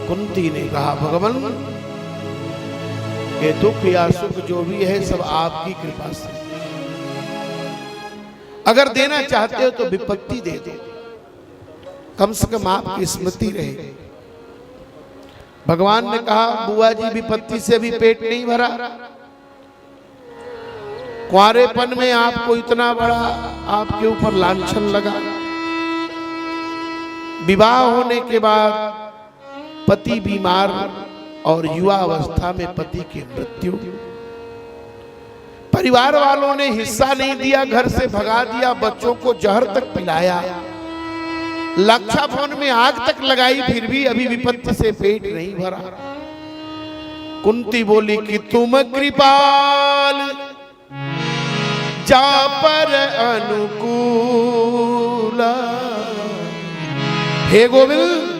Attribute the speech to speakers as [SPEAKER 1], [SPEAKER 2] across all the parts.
[SPEAKER 1] कुंती ने कहा भगवान ये दुख या सुख जो भी है सब आपकी कृपा से, अगर देना चाहते हो तो विपत्ति दे दो, कम से कम आपकी स्मृति रहे। भगवान ने कहा बुआ जी विपत्ति से भी पेट नहीं भरा, कुंवारेपन में आपको इतना बड़ा आपके ऊपर लांछन लगा, विवाह होने के बाद पति बीमार और युवा अवस्था में पति की मृत्यु, परिवार वालों ने हिस्सा नहीं दिया, घर से भगा दिया, बच्चों को जहर तक पिलाया, लक्षा फोन में आग तक लगाई, फिर भी अभी विपत्ति से पेट नहीं भरा। कुंती बोली कि तुम कृपाल जा पर अनुकूल, हे गोविंद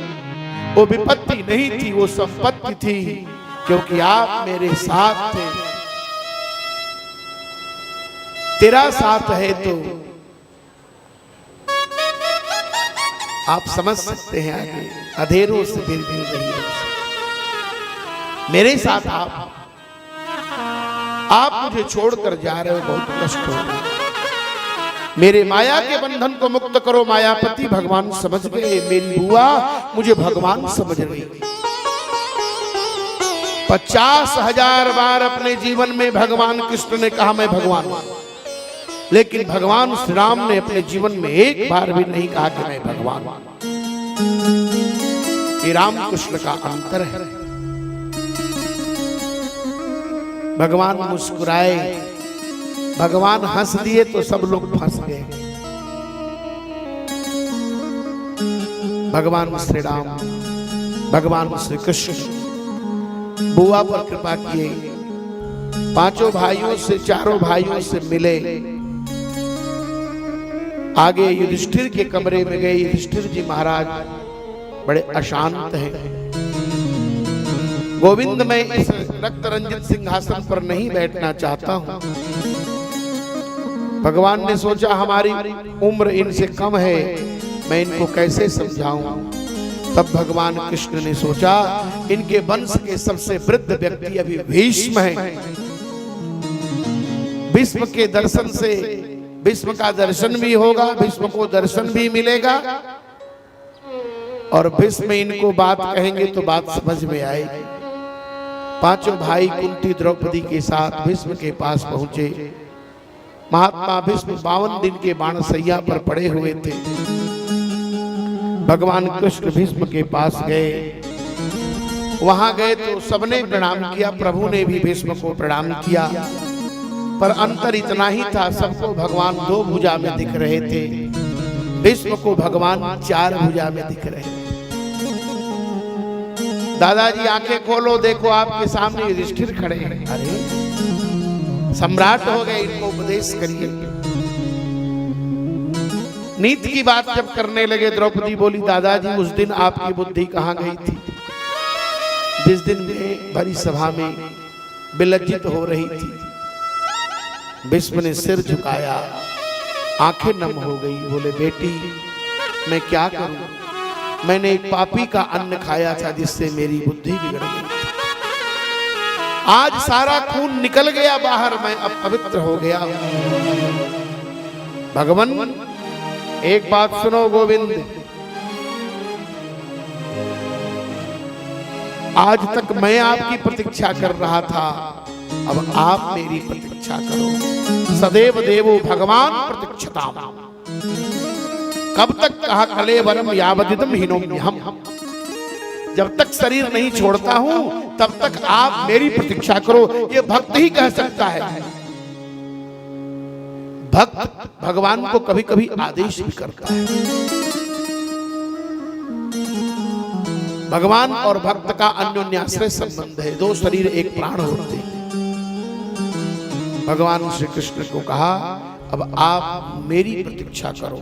[SPEAKER 1] वो विपत्ति नहीं थी, वो संपत्ति थी, क्योंकि आप मेरे साथ थे। तेरा साथ है तो आप समझ सकते हैं, आगे अधेरों से फिर मिल रही है मेरे साथ। आप मुझे छोड़कर जा रहे हो, बहुत कष्ट हो, मेरे माया के बंधन को मुक्त करो। मायापति भगवान समझ गए, मेरी बुआ मुझे भगवान समझ रही। 50,000 बार अपने जीवन में भगवान कृष्ण ने कहा मैं भगवान हूं, लेकिन भगवान श्री राम ने अपने जीवन में एक बार भी नहीं कहा कि मैं भगवान हूं। ये राम कृष्ण का अंतर है। भगवान मुस्कुराए, भगवान हंस दिए तो सब लोग फंस गए। भगवान श्री राम, भगवान श्री कृष्ण बुआ पर कृपा किए, पांचों भाइयों से, चारों भाइयों से मिले, आगे युधिष्ठिर के कमरे में गए। युधिष्ठिर जी महाराज बड़े अशांत हैं। गोविंद मैं इस रक्त रंजित सिंहासन पर नहीं बैठना चाहता हूं। भगवान ने सोचा हमारी उम्र इनसे कम है, मैं इनको कैसे समझाऊं। तब भगवान कृष्ण ने सोचा इनके वंश के सबसे वृद्ध व्यक्ति अभी भीष्म हैं। भीष्म के दर्शन से भीष्म का दर्शन भी होगा, भीष्म को दर्शन भी मिलेगा, और भीष्म इनको बात कहेंगे तो बात समझ में आएगी। पांचों भाई कुंती द्रौपदी के साथ भीष्म के पास पहुंचे। महात्मा भीष्म 52 दिन के बाणसैया पर पड़े हुए थे। भगवान कृष्ण भीष्म के पास गए। वहां गए तो सबने प्रणाम किया, प्रभु ने भी भीष्म को प्रणाम किया, पर अंतर इतना ही था, सबको भगवान 2 भुजा में दिख रहे थे, भीष्म को भगवान 4 भुजा में दिख रहे थे। दादाजी आंखें खोलो, देखो आपके सामने युधिष्ठिर खड़े हैं। अरे सम्राट हो गए, इनको उपदेश करिए। नीति की बात जब करने लगे, द्रौपदी बोली दादाजी उस दिन आपकी बुद्धि कहां गई थी, जिस दिन में भरी सभा में विलज्जित हो रही थी। भीष्म ने सिर झुकाया, आंखें नम हो गई। बोले बेटी मैं क्या करूं, मैंने एक पापी का अन्न खाया था जिससे मेरी बुद्धि बिगड़ गई। आज सारा खून निकल गया बाहर, मैं अब पवित्र हो गया। भगवान एक बात सुनो गोविंद, आज तक मैं आपकी प्रतीक्षा कर रहा था, अब आप मेरी प्रतीक्षा करो। सदैव देवो भगवान प्रतीक्षताम। कब तक कहा कलेवरम यावदिदम हीनोम्यहम्, जब तक शरीर नहीं छोड़ता हूं तब तक आप मेरी प्रतीक्षा करो। ये भक्त ही कह सकता है। भक्त भगवान को कभी कभी आदेश भी करता है। भगवान और भक्त का अन्योन्याश्रय संबंध है, 2 शरीर एक प्राण होते हैं। भगवान श्री कृष्ण को कहा अब आप मेरी प्रतीक्षा करो।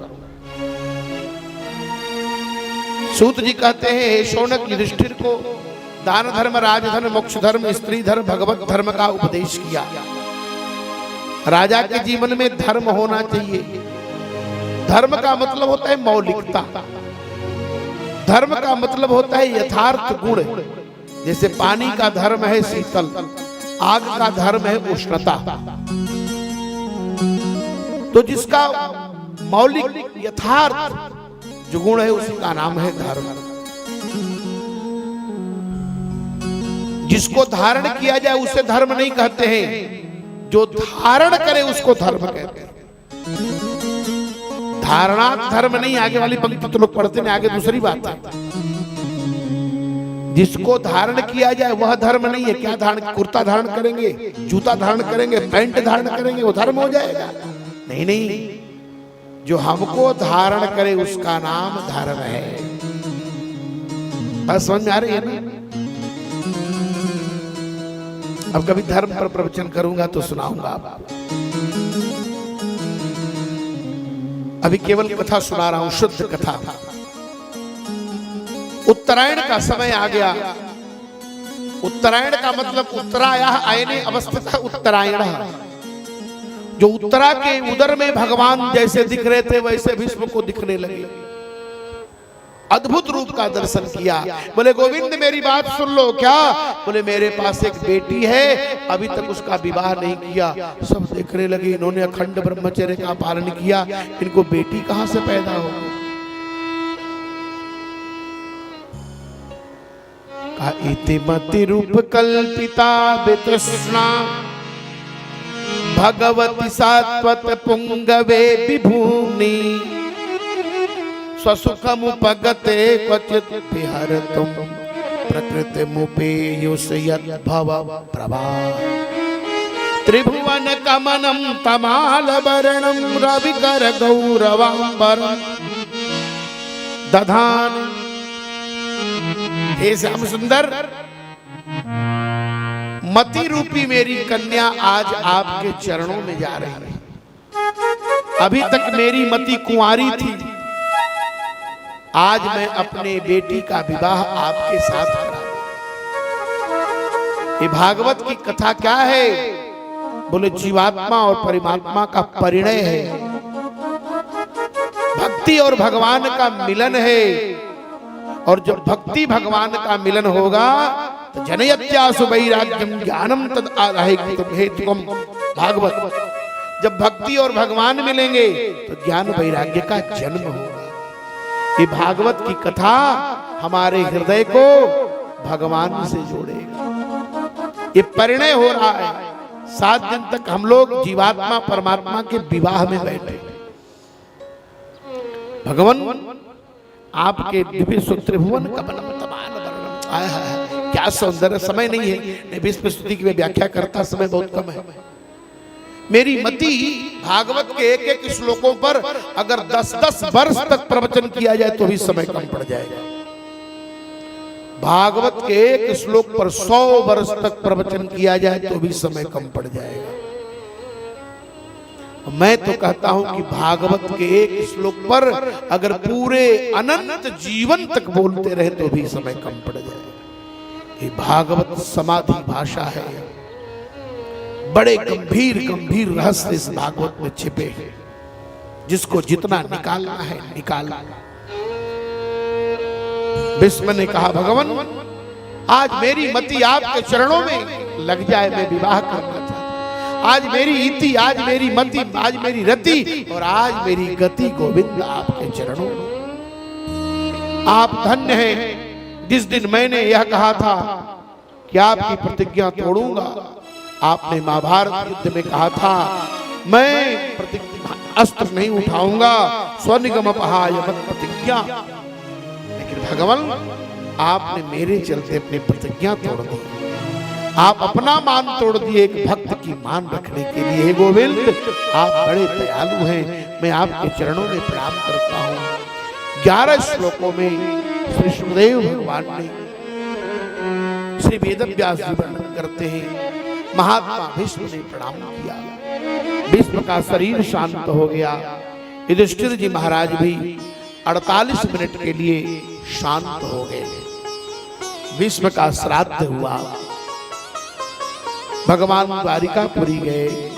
[SPEAKER 1] सूत जी कहते हैं हे शौनक, युधिष्ठिर को दान धर्म, राजधर्म, मोक्ष धर्म, स्त्री धर्म, भगवत धर्म का उपदेश किया। राजा के जीवन में धर्म होना चाहिए। धर्म का मतलब होता है मौलिकता। धर्म का मतलब होता है यथार्थ गुण। जैसे पानी का धर्म है शीतल, आग का धर्म है उष्णता। तो जिसका मौलिक यथार्थ जो गुण है उसी का नाम है धर्म। जिसको धारण किया जाए उसे धर्म नहीं कहते हैं, जो धारण करे उसको धर्म कहते हैं। धारणा धर्म नहीं, आगे वाली पंक्ति तो लोग पढ़ते नहीं, आगे दूसरी बात है। जिसको धारण किया जाए वह धर्म नहीं है। क्या धारण? कुर्ता धारण करेंगे, जूता धारण करेंगे, पैंट धारण करेंगे, वो धर्म हो जाएगा? नहीं नहीं, जो हमको धारण करे उसका नाम धर्म है। बस समझ में आ रही है ना? अब कभी धर्म पर प्रवचन करूंगा तो सुनाऊंगा। अभी केवल कथा सुना रहा हूं, शुद्ध कथा। उत्तरायण का समय आ गया। उत्तरायण का मतलब उत्तरायः अयने अवस्थितः उत्तरायण। जो उत्तरा के उदर में भगवान जैसे दिख रहे थे वैसे भीष्म को दिखने लगे। अद्भुत रूप का दर्शन किया। बोले गोविंद मेरी बात सुन लो। क्या? बोले मेरे पास एक बेटी है, अभी तक उसका विवाह नहीं किया। सब देखने लगे, इन्होंने अखंड ब्रह्मचर्य का पालन किया, इनको बेटी कहां से पैदा हो? कहा इतिमति रूप कल्पिता वितृष्णा भगवती सात्वत पुंगवे विभूमि स्वसुखमुपगते क्वचित् विहरतुं प्रकृतिमुपेयुष यद्भव प्रभा त्रिभुवन कमनं तमालवर्णं रविकर गौरवांबरं दधान। हे श्याम सुंदर, मति रूपी मेरी कन्या आज आपके चरणों में जा रही है। अभी तक मेरी मति कुंवारी थी, आज मैं अपने बेटी का विवाह आपके साथ करा। ये भागवत की कथा क्या है? बोले जीवात्मा और परमात्मा का परिणय है, भक्ति और भगवान का मिलन है। और जब भक्ति भगवान का मिलन होगा तो जनयत्यासु वैराग्यम ज्ञानम तद आराहितुम हेतुकम। भागवत, जब भक्ति और भगवान मिलेंगे तो ज्ञान वैराग्य का जन्म होगा। ये भागवत की कथा हमारे हृदय को भगवान से जोड़ेगा। ये परिणय हो रहा है। 7 दिन तक हम लोग जीवात्मा परमात्मा के विवाह में बैठे। भगवान आपके दिव्य त्रिभुवन कमलम तमाल वर्णम। आय हाय क्या सौंदर्य! समय नहीं है, विश्व स्तुति की व्याख्या करता, समय बहुत कम है। मेरी मति भागवत के एक एक श्लोकों पर अगर 10-10 वर्ष तक प्रवचन किया जाए तो भी समय कम पड़ जाएगा। भागवत के एक श्लोक पर 100 वर्ष तक प्रवचन किया जाए तो भी समय कम पड़ जाएगा। मैं तो कहता हूं कि भागवत के एक श्लोक पर अगर पूरे अनंत जीवन तक बोलते रहे तो भी समय कम पड़ जाएगा। ये भागवत समाधि भाषा है। बड़े गंभीर गंभीर रहस्य इस भागवत में छिपे हैं, जिसको जितना निकालना है निकालना। भीष्म ने कहा भगवान आज मेरी मति आपके चरणों में लग जाए, मैं विवाह करना चाहता हूं। आज मेरी इति, आज मेरी मति, आज मेरी रति और आज मेरी गति गोविंद आपके चरणों में। आप धन्य हैं। जिस दिन मैंने यह कहा था कि आपकी प्रतिज्ञा तोड़ूंगा, आपने महाभारत युद्ध में कहा था मैं अस्त्र नहीं उठाऊंगा, स्वनिगम अपहाय मत प्रतिज्ञा। लेकिन भगवान आपने मेरे चलते अपनी प्रतिज्ञा तोड़ दी। आप अपना मान तोड़ दिए एक भक्त की मान रखने के लिए। हे गोविंद आप बड़े दयालु हैं, मैं आपके चरणों में प्रणाम करता हूँ। 11 श्लोकों में श्री सुखदेव भगवान ने, श्री वेदव्यास जी वर्णन करते हैं, महात्मा भीष्म ने प्रणाम किया। भीष्म का शरीर शांत हो गया। युधिष्ठिर जी महाराज भी 48 मिनट के लिए शांत हो गए। भीष्म का श्राद्ध हुआ। भगवान द्वारिकापुरी गए।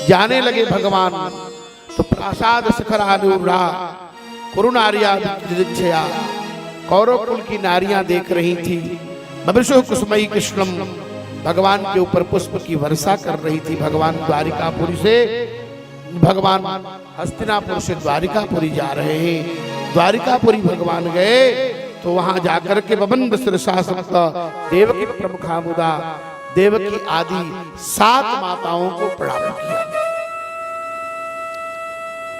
[SPEAKER 1] जाने लगे भगवान तो प्रासाद शिखरानुरा करुणार्या दिदीक्षया कौरव कुल की नारियां देख रही थी। बबिशो कुसुमई कृष्णम, भगवान के ऊपर पुष्प की वर्षा कर रही थी। भगवान द्वारिकापुरी से, भगवान हस्तिनापुर से द्वारिकापुरी जा रहे हैं। द्वारिकापुरी भगवान गए तो वहां जाकर के बबन देवकी प्रमुखामुदा, देवकी आदि 7 माताओं को प्रणाम किया।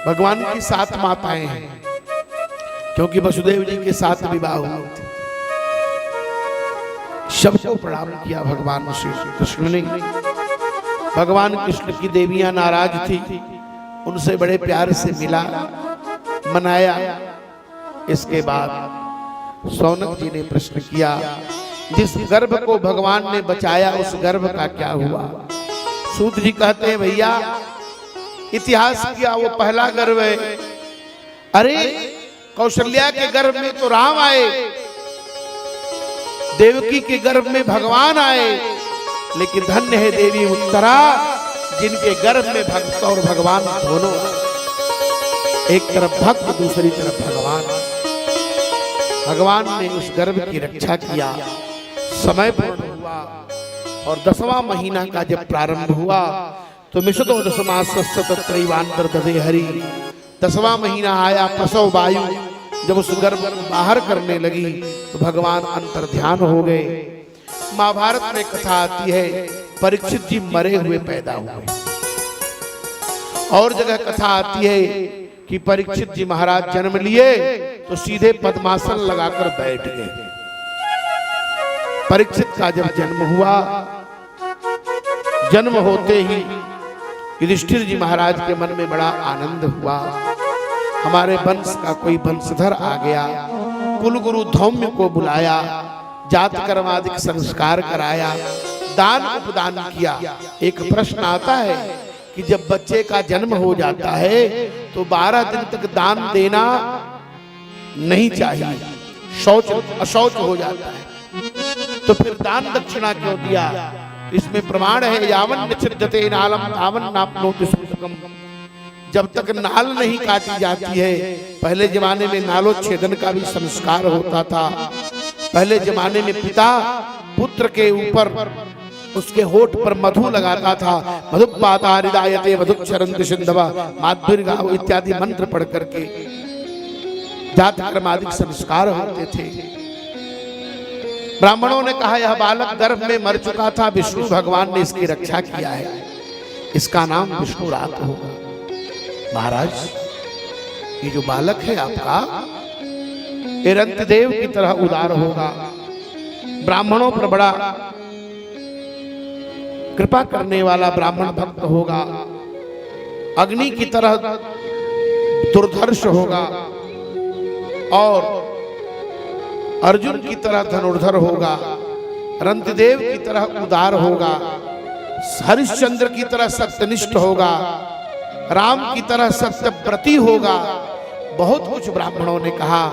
[SPEAKER 1] भगवान की 7 माताएं हैं, क्योंकि वसुदेव जी के 7 विवाह हुए थे। सबको प्रणाम किया भगवान श्री कृष्ण ने। भगवान कृष्ण की देवियां नाराज थी, उनसे बड़े प्यार से मिला, मनाया। इसके बाद सौनक जी ने प्रश्न किया, जिस गर्भ को भगवान ने बचाया उस गर्भ का क्या हुआ? सूत जी कहते हैं, भैया इतिहास किया, वो पहला गर्भ है। अरे कौशल्या के गर्भ में तो राम आए, देवकी के गर्भ में भगवान आए, लेकिन धन्य है देवी उत्तरा जिनके गर्भ में भक्त और भगवान दोनों, एक तरफ भक्त दूसरी तरफ भगवान। भगवान ने उस गर्भ की रक्षा किया। समय पूर्ण हुआ और 10वां महीना का जब प्रारंभ हुआ तो मिशतो दशमासत्रैवांतर दधे हरि, 10वां महीना आया, प्रसव वायु जब उस गर्भ को बाहर करने लगी तो भगवान अंतर ध्यान हो गए। महाभारत में कथा आती है, परीक्षित जी मरे हुए पैदा हुए। और जगह कथा आती है कि परीक्षित जी महाराज जन्म लिए तो सीधे पद्मासन लगाकर बैठ गए। परीक्षित का जब जन्म हुआ, जन्म होते ही युधिष्ठिर जी महाराज के मन में बड़ा आनंद हुआ। हमारे वंश का कोई वंशधर आ गया। कुलगुरु धौम्य को बुलाया, जात कर्मादिक संस्कार कराया, दान उपदान किया। एक प्रश्न आता है कि जब बच्चे का जन्म हो जाता है तो 12 दिन तक दान देना नहीं चाहिए, शौच अशौच हो जाता है, तो फिर दान दक्षिणा क्यों दिया? इसमें प्रमाण है, यावन निच्छिद्यते नालम तावन नाप्नोति सुखम। जब तक नाल नहीं काटी जाती है, पहले जमाने में नालोच्छेदन का भी संस्कार होता था। पहले जमाने में पिता पुत्र के ऊपर उसके होठ पर मधु लगाता था, मधुपाता हृदयते मधुक्षरन्ति सिंधवा माधुर्गाव इत्यादि मंत्र पढ़ करके जात कर्मादिक संस्कार होते थे। ब्राह्मणों ने कहा यह बालक गर्भ में मर चुका था, विष्णु भगवान ने इसकी रक्षा किया है, इसका नाम विष्णु रात होगा। महाराज ये जो बालक है आपका, ये रंतदेव की तरह उदार होगा, ब्राह्मणों पर बड़ा कृपा करने वाला ब्राह्मण भक्त होगा, अग्नि की तरह दुर्धर्ष होगा और अर्जुन की तरह धनुर्धर होगा, रंतदेव की तरह उदार होगा, हरिश्चंद्र की तरह सत्यनिष्ठ होगा, राम की तरह सत्यव्रती होगा। बहुत कुछ ब्राह्मणों ने कहा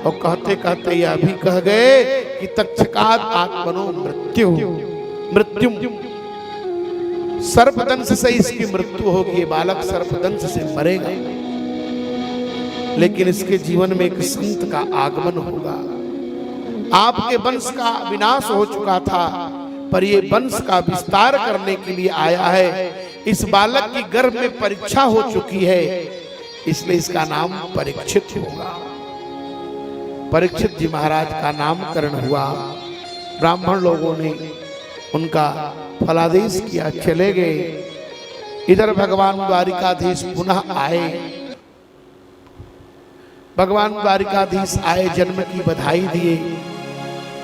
[SPEAKER 1] और कहते कहते यह भी कह गए कि तक्षकाद आत्मनो मृत्यु मृत्यु, सर्पदंश से इसकी मृत्यु होगी। बालक सर्पदंश से मरेगा, लेकिन इसके जीवन में एक संत का आगमन होगा। आपके वंश का विनाश हो चुका था, पर ये वंश का विस्तार करने के लिए आया है। इस बालक की गर्भ में परीक्षा हो चुकी है, इसलिए इसका नाम परीक्षित होगा। परीक्षित जी महाराज का नामकरण हुआ। ब्राह्मण लोगों ने उनका फलादेश किया, चले गए। इधर भगवान द्वारिकाधीश पुनः आए। भगवान द्वारिकाधीश आए, जन्म की बधाई दिए।